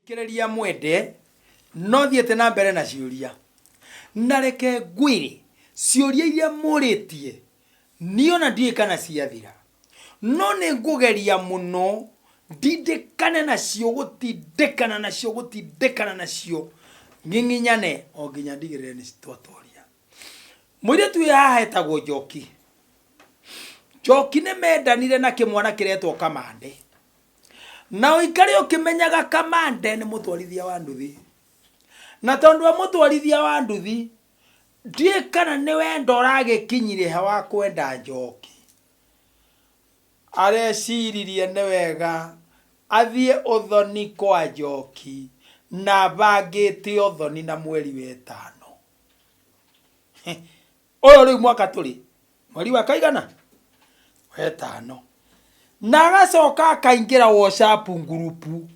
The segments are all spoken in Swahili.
Kireria mwende no thiete na mbere na ciuria na reke ngwire ciuria iria muritie niona ndie kana ciathira no ne ngugeria muno ndindikane nacio gutindikana nacio nginginyane o nginya ndigirire ni citwatoria mwire tu ya hetagwo Njoki ne mendanire na kimwana kiretwo Kamande na ikare ukimenyaga Kamande ni mutwarithia wa nduthi na tondu wa mutwarithia wa nduthi ndie kana ni wendo ragikinyire hawa kwenda Njoki areciririe ni wega athie uthoni kwa Njoki na bangite uthoni na mweri wetano oyo riu mwaka turi mweri wa kaigana wetano na agacoka akaingira WhatsApp ngurupu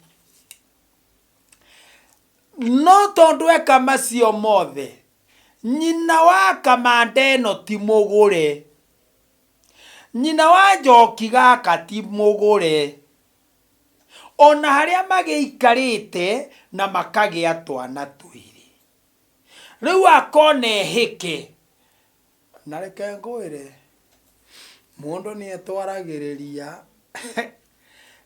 no tondu eka macio mothe nyina wa Kamande no ti mugure nyina wa Njoki gaka ti mugure ona haria magiikarite na makagia twana twiri riu akone hike na reke ngwire mundu ni etwaragiriria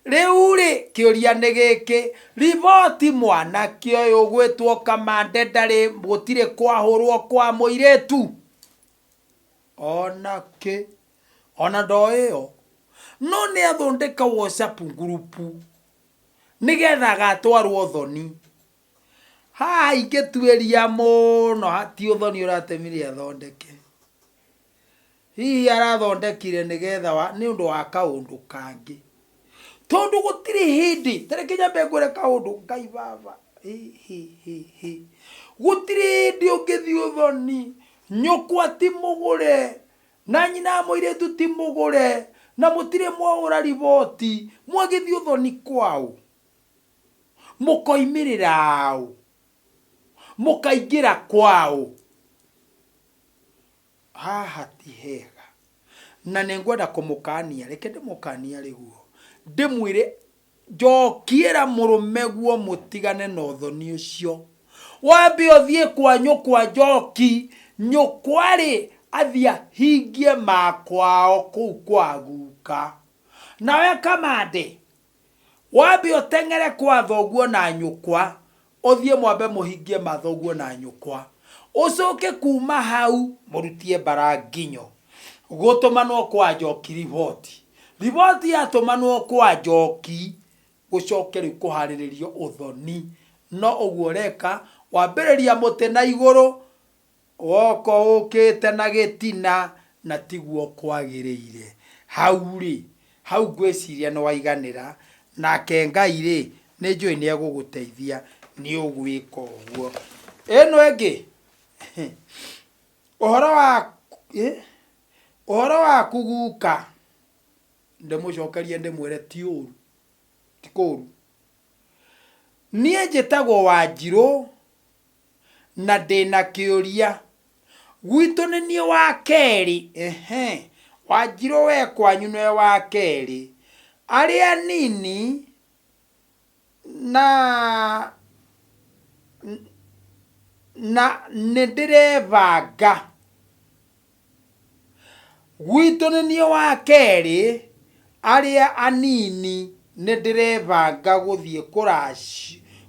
riu ri kiuria ni giki riboti mwana kioyo gwetwo Kamande ndari gutire kwahurwo kwa muiretu ona ndoyo no ni athondeka WhatsApp ngurupu nigetha gatwarwo thoni ha ingetueria muno hati uthoni uratemire athondeke hihi arathondekire nigetha ni undu wa kaundu kangi tondu gutiri hindi tareke nyambe ngwire kaundu ngai baba gutiri hindi ungithi uthoni nyukwa ti mugure na nyina muiretu ti mugure na mutire mwaura riboti mwagithi uthoni kwao mukoimirira mukaingira kwao haha ti hega na nengwenda kumukania reke ndimukania riguo ndimwire Njokiera murume guo mutigane na uthoni ucio wambe othie kwa nyukwa Njoki nyukwari athia hingie makwao kuu kwa guka nawe Kamande wambe otengere kwa thoguo na nyukwa othie mwambe muhingie mathoguo na nyukwa ucoke kuma hau murutie baranginyo gutumanwo kwa Njoki riboti yatumanwo kwa Njoki gucoke ri kuhariririo uthoni no uguo reka wambiriria muti na iguru woko ukite na gitina na tiguo kwagiriire hau gwiciria no waiganira nake Ngai ri ni njui ni eguguteithia ni ugwika uguo eno engi uhoro wa kuguka ndimucokerie ndimwire ti uru ti kuru nie njitagwo Wanjiru na ndina kiuria gwitu ni nie wa keri Wanjiru we kwanyu ni wa keri aria nini na ndirevanga gwitu ni nie wa keri aria anini ndirevanga guthie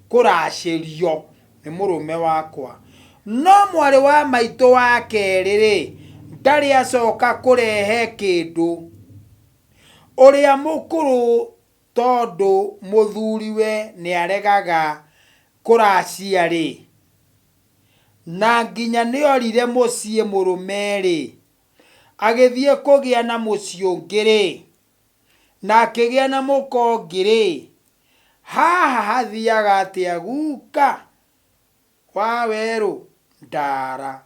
kuracirio ni murume wakwa no mwari wa maitu wa keri ri ndari acoka kurehe kindu uria mukuru tondu muthuriwe ni aregaga kuracia ri na nginya ni orire mucie murume ri agithie kugia na mucie ungiri na akigia na mukongiri haha hathiaga atia guka wa weru ndara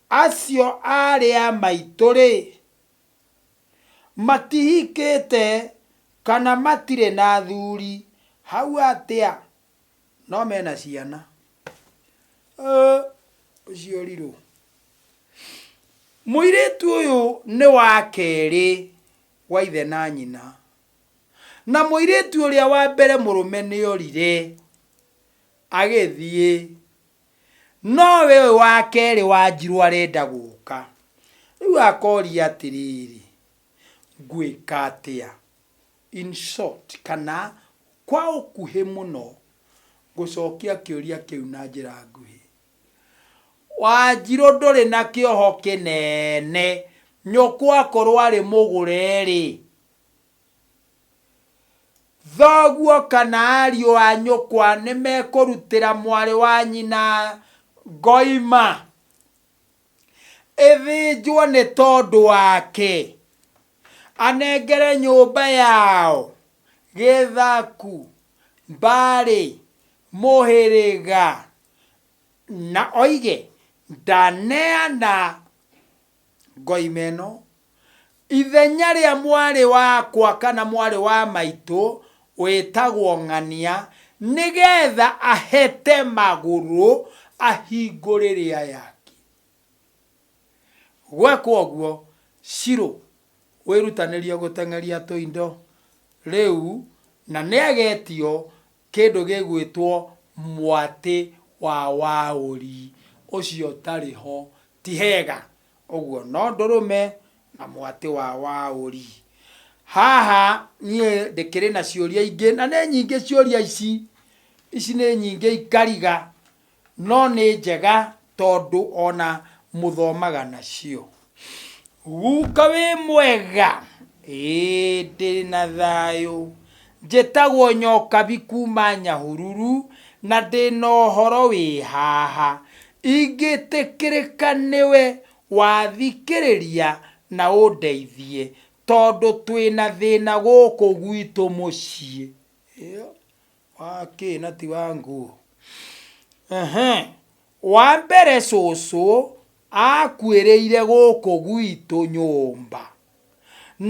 acio aria maituri matihikite kana matire na thuri hau atia no mena ciana ucio riru muiretu uyu ni wa keri wa ithe na nyina na muiretu uria wa mbere murume ni orire agĩthiĩ nowe wa kerĩ Wanjirũ arenda gũka rĩu akoria atĩrĩrĩ ngwĩka atĩa in short kana kwa ũkuhĩ mũno gũcokia kĩũria kĩu na njĩra nguhĩ Wanjirũ ndũrĩ na kĩoho kĩnene nyũkwa akorwo arĩ mũgũre-rĩ thoguo kana ariũ a nyũkwa nĩmekũrutĩra mwarĩ wa nyina ngoima ĩthĩnjwo nĩ tondũ wake anengere nyũmba yao gĩthaku mbarĩ mũhĩrĩga na oige ndaneana ngoima ĩno ithenya rĩa mwarĩ wakwa kana mwarĩ wa maitũ wĩtagwo ng'ania nĩgetha ahete magũrũ ahingũrĩre ayake gwekwo ũguo Shirũ wĩrutanĩrie gũteng'eria tũindo rĩu na nĩagetio kĩndũ gĩgwĩtwo mwatĩ wa Waũri ũcio tarĩ ho ti hega ũguo no ndũrũme na mwatĩ wa Waũri haha niĩ ndĩkĩrĩ na ciũria ingĩ na nĩ nyingĩ ciũria ici nĩ nyingĩ ikariga no nĩ njega tondũ ona mũthomaga nacio guka wĩ mwega ndĩ na thayũ njĩtagwo Nyokabi kuma Nyahururu na ndĩ na ũhoro wĩ haha ingĩtĩkĩrĩka nĩwe wathikĩrĩria na ũndeithie tondũ twĩna thĩna gũkũ gwitũ mũciĩ wakĩna ti wa nguo wa mbere cũcũ akuĩrĩire gũkũ gwitũ nyũmba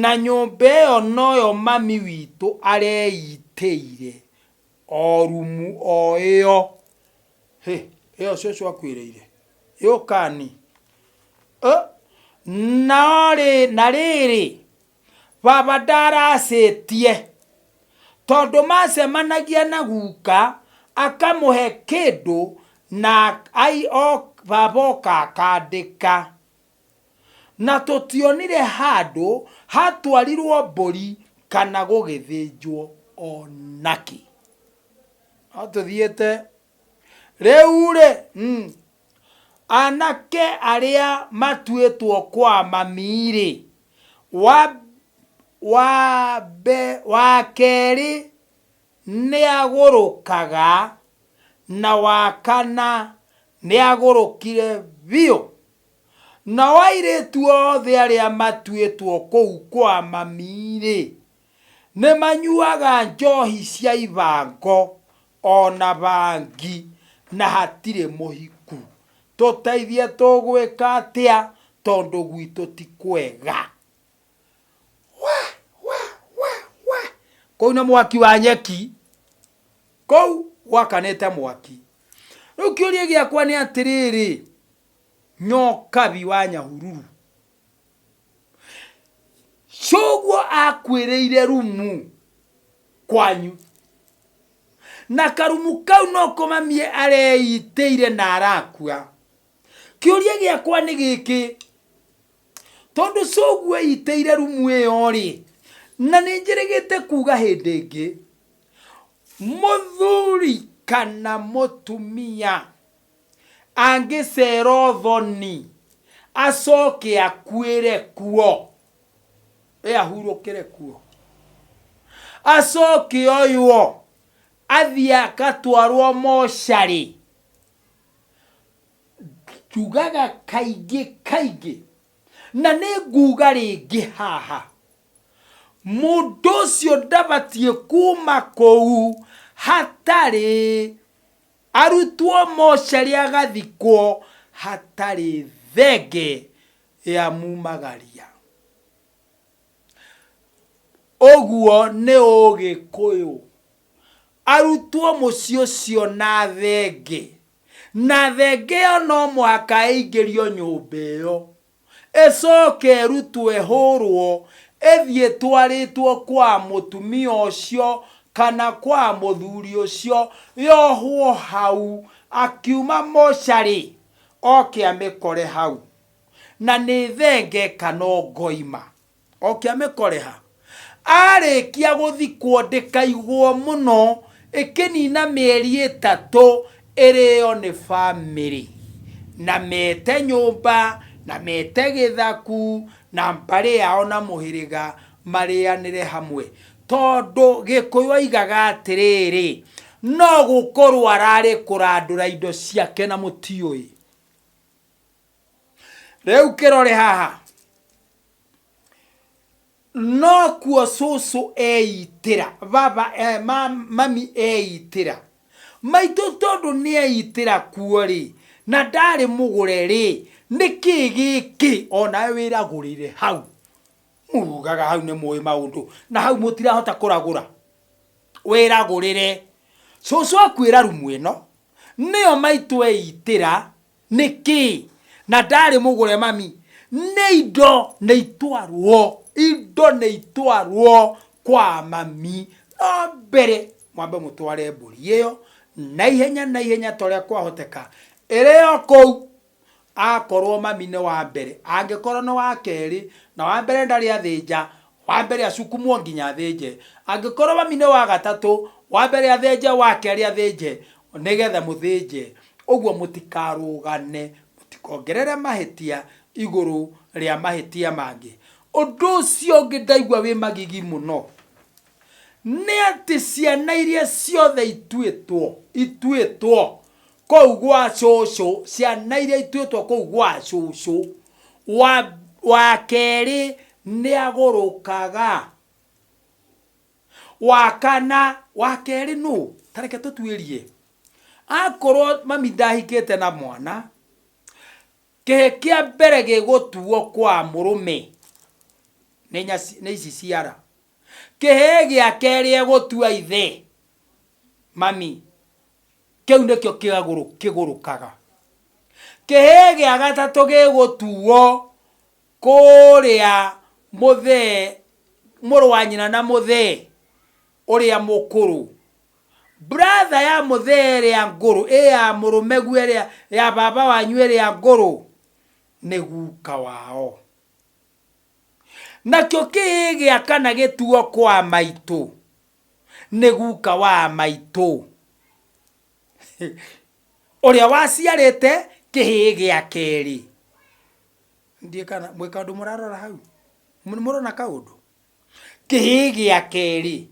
na nyũmba ĩyo noyo mami witũ areitĩire o rumu o ĩyo ĩyo cũcũ akuĩrĩire yũkani na rĩrĩ baba ndaracĩtie tondũ macemanagia na guka akamũhe kĩndũ na baba oka akandĩka na tũtionire handũ hatwarirwo mbũri kana gũgĩthĩnjwo onaki atũthiĩte rĩu-rĩ anake arĩa matuĩtwo kwa mami-rĩ wa kerĩ nĩagũrũkaga na wa kana nĩagũrũkire biũ na airĩtu othe arĩa matuĩtwo kũu kwa mami-rĩ nĩmanyuaga njohi cia ibango ona bangi na hatirĩ mũhiku tũteithie tũgwĩka atĩa tondũ gwitũ ti kwega kũu nĩ mwaki wa nyeki kũu gwakanĩte mwaki rĩu kĩũria gĩakwa nĩ atĩrĩrĩ Nyokabi wa Nyahururu cũguo akuĩrĩire rumu kwanyu na karumu kau noko mami areitĩire na arakua kĩũria gĩakwa nĩ gĩkĩ tondũ cũguo eitĩire rumu ĩyo-rĩ na nĩ njĩrĩgĩte kuga hĩndĩ ĩngĩ mũthuri kana mũtumia angĩcera ũthoni acoke akuĩre kuo ahurũkĩre kuo acoke oywo athiĩ agatwarwo mocarĩ njugaga kaingĩ na nĩ nguga rĩngĩ haha mũndũ ũcio ndabatiĩ kuma kũu hatarĩ arutwo mocarĩ agathikwo hatarĩ thenge ya mumagaria ũguo nĩ ũgĩkũyũ arutwo mũciĩ ũcio na thenge ĩyo no mũhaka ĩingĩrio nyũmba ĩyo ĩcoke ĩrutwo ĩhũrwo ĩthiĩ twarĩtwo kwa mũtumia ũcio kana kwa muthuri ucio yohwo hau akiuma mochari oke amikore hau na ni thenge kana ngoima oke amikore ha arikia guthikwo ndikaigwo muno ikinina mieri 3 irio ni family na mete nyumba na mete githaku na mbari yao na muhiriga marianire hamwe tondu Gikuyu aigaga atiriri no gukorwo arari kurandura indo ciake na mutiui. Riu kirore haha no kuo susu eitira baba mami eitira maitu tondu ni eitira kuo ri na ndari mugure ri niki giki ona wiragurire hau mugaga hau ni muyi maundu na hau mutirahota kuragura wiragurire susu akwira rumu ino niyo maitu eitira niki na ndari mugure mami ne indo neitwarwo kwa mami no mbere mwambe mutware mburi iyo na ihenya toria kwahoteka irio kou akorwo mami ne wa mbere angikorwo no wa keri na wa mbere ndari athinja wa mbere acukumwo nginya athinje angikorwo mami ne wa gatatu wa mbere athinje wa keri athinje nigetha muthinje uguo mutikarugane mutikongerere mahitia iguru ria mahitia mangi undu ucio ngidaigwa wi magigi muno ni ati ciana iria ciothe ituitwo kou gwa cucu ciana iria ituitwo kou gwa cucu wa keri ni agurukaga wa kana wa keri no tareke tutwirie akorwo mami ndahikite na mwana kihe kia mbere gigutuo kwa murume ni ici ciara kihe gia keri egutua ithe mami kiu nikio kigurukaga kihe gia gatatu gigutuo kuria muthe muru wa nyina na muthe uria mukuru brother ya muthe ya nguru ya murume gwe ya baba wanyu ya nguru ni guka wao nakio kigia kana gituo kwa maitu ni guka wa maitu uria waciarite kihigia keri ndie kana mweka ndu murarora hau murona kaundu kihigia keri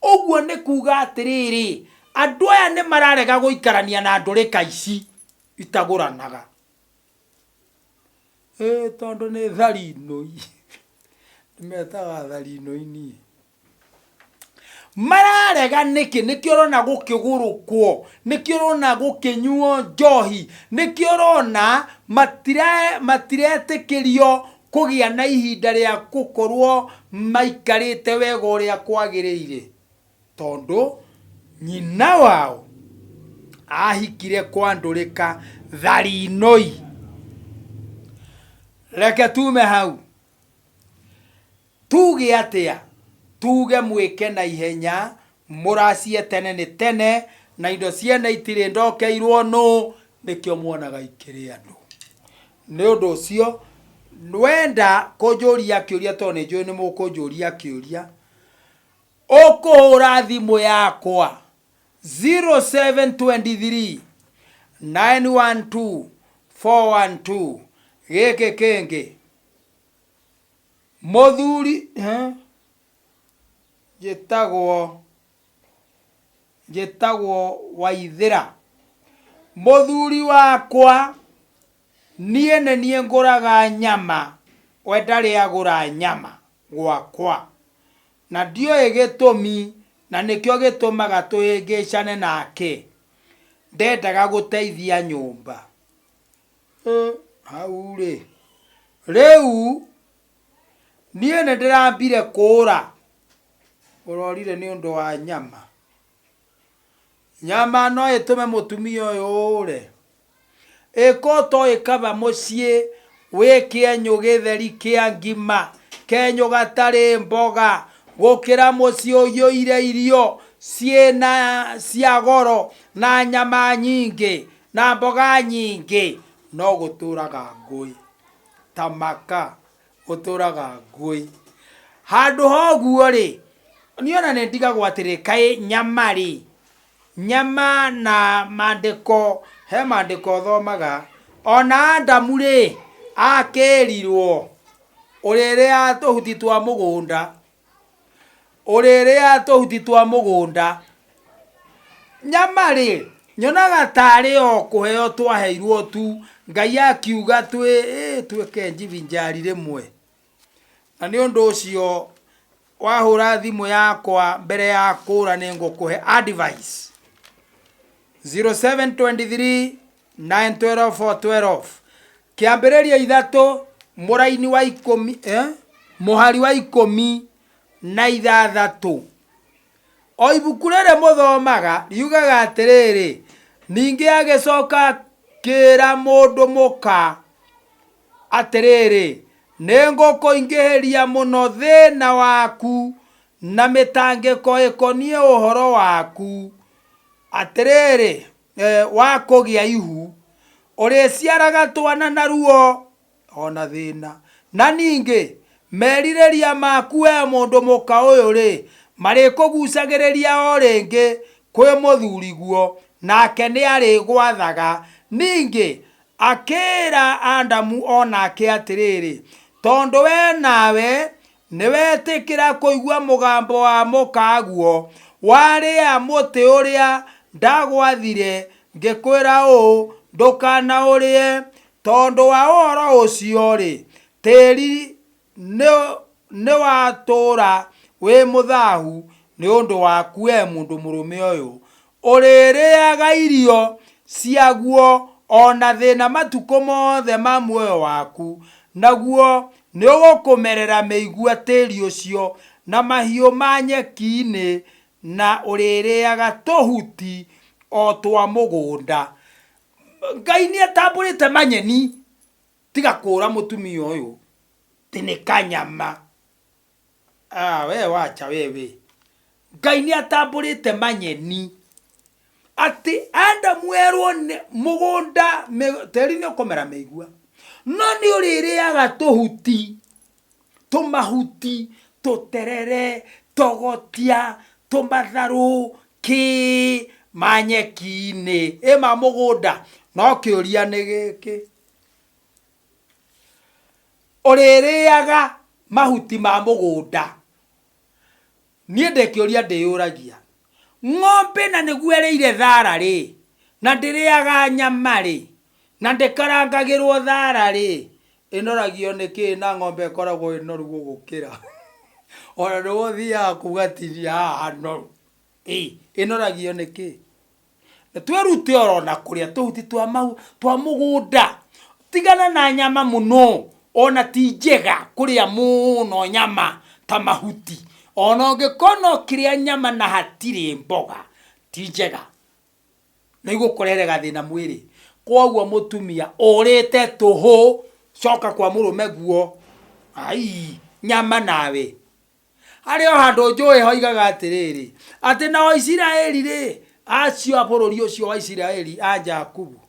uguo ni kuga atiriri andu aya ni mararega guikarania na ndurika ici itaguranaga tondu ni tharinoi metaga tharinoi mararega niki nikiorona gukigurukwo nikiorona gukinyuo njohi nikiorona matiretikirio kugia na ihinda ria gukorwo maikarite wega uria kwagirire tondu nyina wao ahikire kwandurika tharinoi. Reke tume hau tuge atia tuge mwike na ihenya muracie tene ni tene na indo ciene itire ndokeirwo no nikio muonaga ikiri andu ni undu ucio nwenda kunjuria kiuria to ni njui ni mukunjuria kiuria ukuhura thimu yakwa 0723 912 412 geke kenge muthuri jetagwo Waithira muthuri wakwa nie nguraga nyama wendari agura nyama gwakwa na ndio egitumi na nikyo gitumaga tuhingicane nake ndendaga guteithia nyumba haure riu nie ndirambire kura urorire ni undu wa nyama no itume mutumia uyu ure ikoto ikaba mucie wikie nyugitheri kia ngima kenyo gatari mboga gukira mucie uyu ire irio ciena cia goro na nyama nyingi na mboga nyingi no guturaga ngui tamaka guturaga ngui handu hoguo ri niona ne ndigagwo atiri kai nyama ri nyama na mandiko he mandiko thomaga ona Adamu ri akerirwo uriria tuhuti twa mugunda nyama ri nyonaga tari o kuheo twaheirwo tu Ngai akiuga twike njivinjari rimwe na ni undu ucio wahura thimu yakwa mbere ya kura ni ngukuhe advice 0723 912 412 kiambiriria 3 muraini wa 10 muhari wa 10 na 6 o ibuku rĩrĩ mũthomaga riugaga atiriri ningi agicoka kira mundu muka atiriri ningũkũingĩhĩria mũno thĩna waku na mĩtangĩko ĩkonie ũhoro waku atiriri wa kũgĩa ihu ũrĩciaraga twana na ruo ona thĩna na ningĩ merirĩria maku we mũndũ mũka ũyũ rĩ marĩkũgucagĩrĩria o rĩngĩ kwĩ mũthuriguo nake nĩ arĩgwathaga ningĩ akĩra Adamu onake atiriri tondu we nawe niwetikira kuigua mugambo wa mukaguo waria muti uria ndagwathire ngikwira ndukana urie tondu wa uhoro ucio ri tiri ni watura wi muthahu ni undu waku we mundu murume uyu uririaga irio ciaguo ona thina matuko mothe ma muoyo waku naguo ni ugukumerera meigua tiri ucio na mahiu ma nyeki-ini na uririaga tuhuti o twa mugunda Ngai ni atamburite manyeni tiga kura mutumia uyu tini kanyama we wacha wewe Ngai ni atamburite manyeni ati Adamu erwo mugunda teri ni ukomera meigua no ni uririaga tuhuti tumahuti tuterere togotia tumatharu ki manyeki-ini ema mugunda no kiuria ni giki uririaga mahuti ma mugunda nie ndekiuria ndiyuragia ng'ombe na niguereire thara ri na ndiriaga nyama ri na ndikarangagirwo thara ri inoragio niki na ng'ombe koragwo inoru gugukira ona ndugo thia kugatiria hano inoragio niki twerute orona kuria tuhuti twa mugunda tigana na nyama muno ona ti njega kuria muno nyama ta mahuti ona ngikono kiria nyama na hatiri mboga ti njega nigukurere gathina mwiri koguo mutumia urite tuhu coka kwa murume guo nyama nawe ari o handu njui hoigaga atiriri ati na Isiraeli ri acio a bururi ucio wa Isiraeli a Jakubu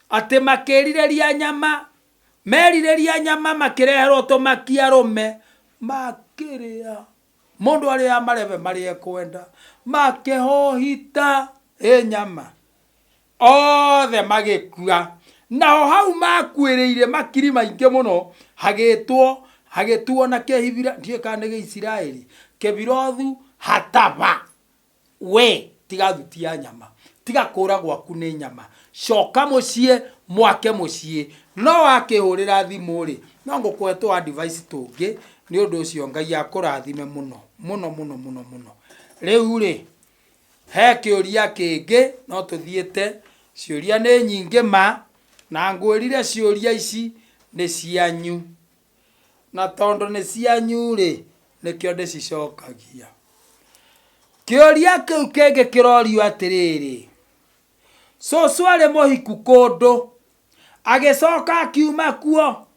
ati makirireria nyama merireria nyama makireherwo tumakia rume makiria mundu ari amareve mari ekwenda makehohita nyama othe magikua nao hau makwiriire makiri maingi muno hagitwo na kehibira ndie kana ge Isiraeli Kebirothu hataba we tiga thutia nyama tiga kura gwaku ni nyama coka mucie mwake mucie no wakihurira thimu ri no ngukwetwo advice tungi ni undu ucio Ngai akurathime muno muno muno muno muno riu ri he kiuria kingi no tuthiete ciuria ni nyingi ma na ngwirire ciuria ici ni cianyu na tondu ni cianyu ri nikio ndicicokagia kiuria kiu kingi kirorio atiriri cucu ari muhiku kundu agicoka akiuma kuo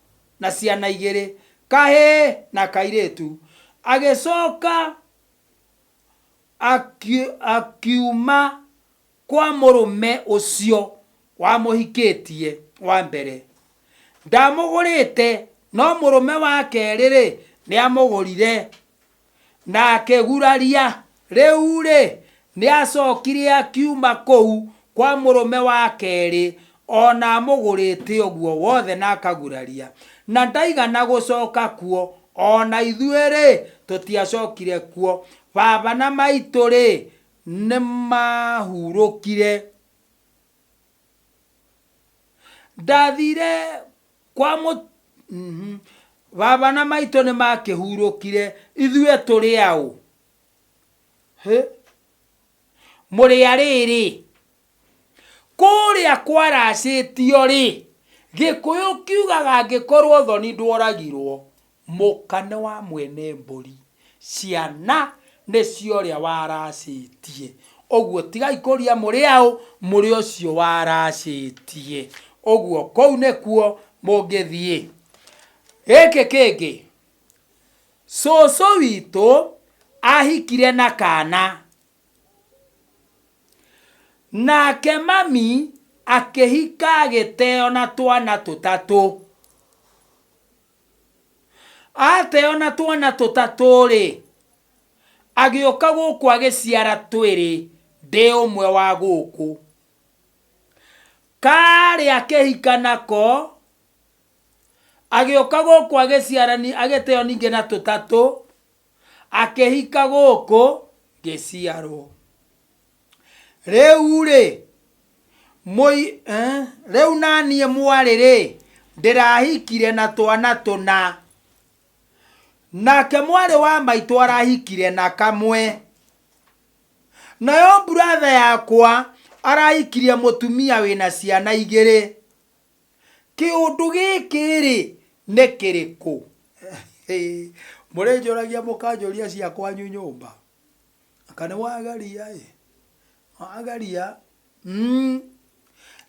na ciana igiri kahi na kairitu agicoka akiuma kwa murume ucio wamuhikitie wa mbere ndamugurite no murume wa keriri ni amugurire na akeguraria riu ri ni acokire akiuma kou kwa murume wa keri ona amugurite uguo wothe na akaguraria na ndaigana gucoka kuo ona ithuĩ tutiacokire kuo baba na maitũ nĩ mahurũkire ndathire kwa baba na maitũ nĩ makĩhurũkire ithuĩ tũrĩ aũ mũrĩ arĩrĩ kũrĩa kwaracĩtio gĩkũyũ kiugaga ngĩkorwo thoni ndworagirwo mũka nĩ wa mwene mbũri ciana nĩcio ũrĩa waracĩtie ũguo tigai kũria mũrĩ aũ mũrĩ ũcio waracĩtie ũguo kũu nĩkuo mũngĩthiĩ gĩkĩ kĩngĩ cũcũ witũ ahikire na kana nake mami akĩhika agĩteo na twana tũtatũ ateo na twana tũtatũ agĩũka gũkũ agĩciara twĩrĩ ndĩ ũmwe wa gũkũ karĩ akĩhika nako agĩũka gũkũ agĩteo ningĩ na tũtatũ akĩhika gũkũ gĩciarwo rĩu rĩu naniĩ mwarĩ ndĩrahikire na twana tũna nake mwarĩ wa maitũ arahikire na kamwe nayo brother yakwa arahikirie mũtumia wĩna ciana igĩrĩ kĩũndũ gĩkĩ nĩ kĩrĩkũ mũrĩnjũragia mũkanjũria cia kwanyu nyũmba kana wagaria wagaria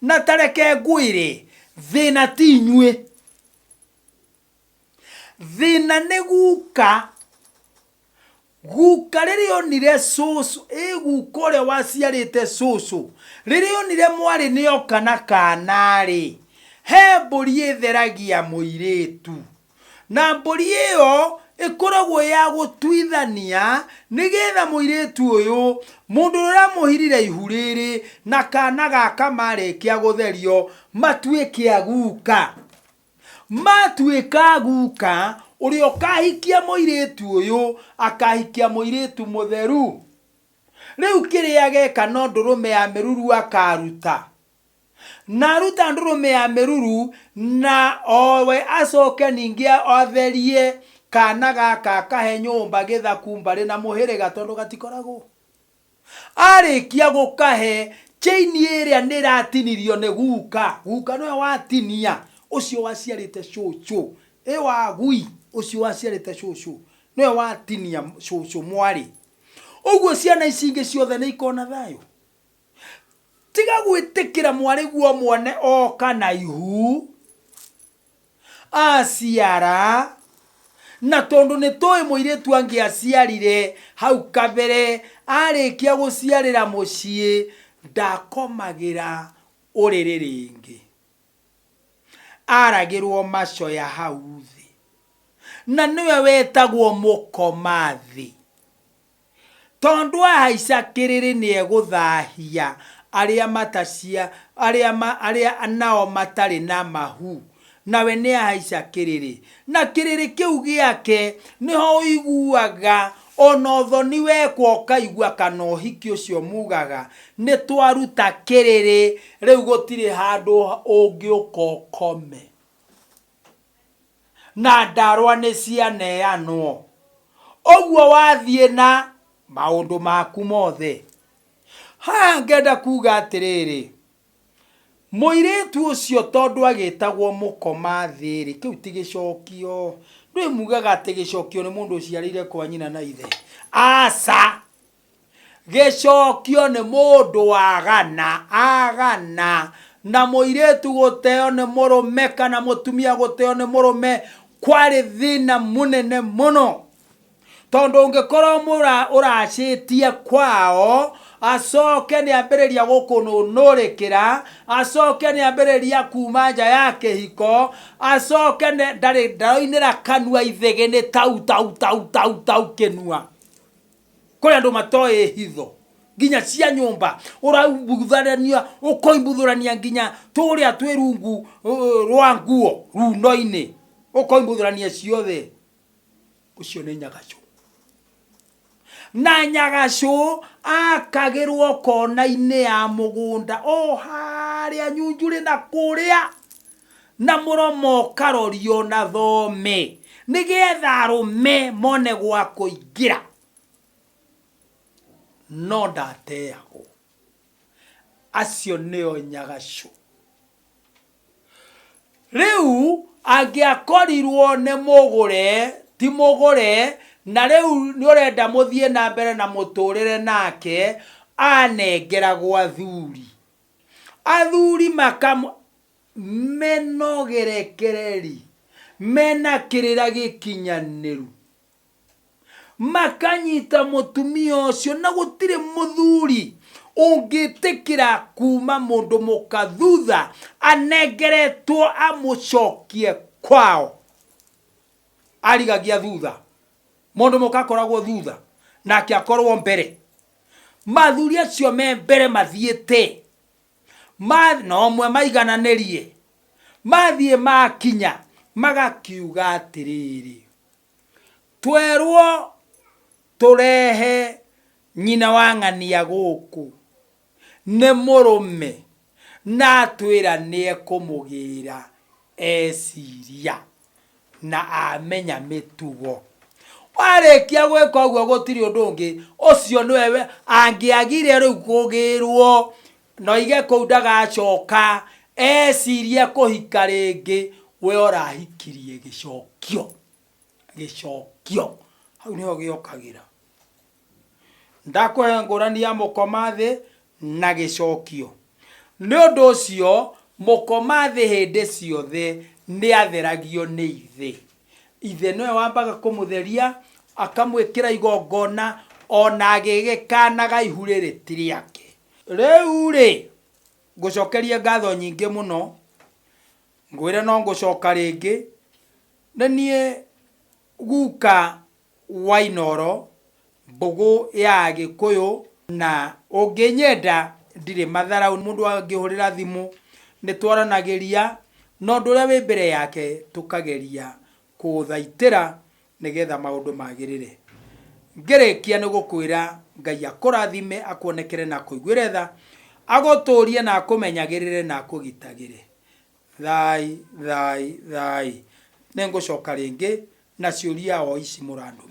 na tareke ngwĩre thĩna ti inyuĩ thĩna nĩ guka rĩrĩa onire cũcũ guka ũrĩa waciarĩte cũcũ rĩrĩa onire mwarĩ nĩoka na kana he mbũri ĩtheragia mũirĩtu na mbũri ĩyo ĩkoragwo ya gũtuithania nĩgetha mũirĩtu ũyũ mũndũ ũrĩa mũhirire ihu rĩrĩ na kana gaka marĩkia gũtherio matuĩke aguka matuĩka guka ũrĩa ũkahikia mũirĩtu ũyũ akahikia mũirĩtu mũtheru rĩu kĩrĩa geka no ndũrũme ya mĩruru akaruta na ruta ndũrũme ya mĩruru na owe acoke ningĩ otherie kana gaka akahe nyũmba gĩthaku mbarĩ na mũhĩrĩga tondũ gatikoragwo arĩkia gũkahe chaini ĩrĩa nĩ ratinirio nĩ guka nĩwe watinia ũcio waciarĩte cũcũ wagui ũcio waciarĩte cũcũ nĩwe watinia cũcũ mwarĩ ũguo ciana ici ingĩ ciothe nĩ ikona thayũ tiga gwĩtĩkĩra mwarĩ guo mwone oka na ihu aciara na tondũ nĩ tũĩ mũirĩtu angĩaciarire hau kabere arĩkia gũciarĩra mũciĩ ndakomagĩra ũrĩrĩ rĩngĩ aragĩrwo macoya hau thĩ na nĩwe wetagwo mũkomathi tondũ ahaica kĩrĩrĩ nĩ egũthahia arĩa matacia arĩa nao matarĩ na mahu nawe nĩ ahaica kĩrĩrĩ na kĩrĩrĩ kĩu gĩake nĩho ũiguaga ona ũthoni wekwo ũkaigua kana ũhiki ũcio mugaga nĩ twaruta kĩrĩrĩ rĩu gũtirĩ handũ ũngĩũka ũkome na ndarwa nĩ cianeanwo ũguo wathiĩ na maũndũ maku mothe ngenda kuga atĩrĩrĩ mũirĩtu ũcio tondũ agĩtagwo mũkomathi kĩu ti gĩcokio ndũĩ mugaga atĩ gĩcokio nĩ mũndũ ũciarĩire kwa nyina na ithe aca gĩcokio nĩ mũndũ agana na mũirĩtu gũteo nĩ mũrũme kana mũtumia gũteo nĩ mũrũme kwarĩ thĩna mũnene mũno Tondo ungekorwo uracitie kwao acoke ni ambiriria gukununurekera acoke ni ambiriria kuma nja ya kihiko acoke ndari ndaroinira kanua ithege ni tau kenua kuri andu matoe hitho nginya cia nyumba uraubutharania ukoibuthurania nginya turia twirungu rwa nguo runo-ini ukoibuthurania ciothe ucio ni nyagacu na nyagacu akagirwo kona-ini ya mugunda o haria nyunjuri na kuria na muromo karorio na thome nigetha arume mone gwa kuingira no ndateagwo acio nio nyagacu riu angiakorirwo ni mugure ti mugure na riu ni urenda muthie na mbere na muturire nake anengeragwo athuri makam menogerekereri mena kirira gikinyaniru makanyita mutumia ucio na gutire muthuri ungitikira kuma mundu mukathutha anengeretwo amucokie kwao arigagia thutha mundu mukakoragwo thutha nake akorwo mbere mathuri acio me mbere mathiete no mwe maigananirie mathie makinya magakiuga atiriri twerwo turehe nyina wa ng'ania guku ne murume na twira nie kumugira esiria na amenya mitugo warekia gweka uguo gutiri undu ungi ucio ni wewe angiagire riu kugirwo no ige kou ndagacoka esiria kuhika ringi we orahikirie gicokio hau niho giokagira ndakuhe ngurani ya mukomathi na gicokio ni undu ucio mukomathi hindi ciothe ni atheragio ni ithe niwe wambaga kumutheria akamwikira igongona ona agigikanaga ihuriri tiriake riu ri ngucokerie ngatho nyingi muno ngwire no ngucoka ringi na nie guka Wainoro mbugu ya Gikuyu na unginyenda ndire mathara mundu angihurira thimu ni twaranagiria no nduria wi mbere yake tukageria kuthaitira nigetha maundu magirire ngirikia ni gukwira Ngai akurathime akuonekere na kuiguire tha aguturie na akumenyagirire na akugitagire thai nengucoka ringi na ciuria o ici murandu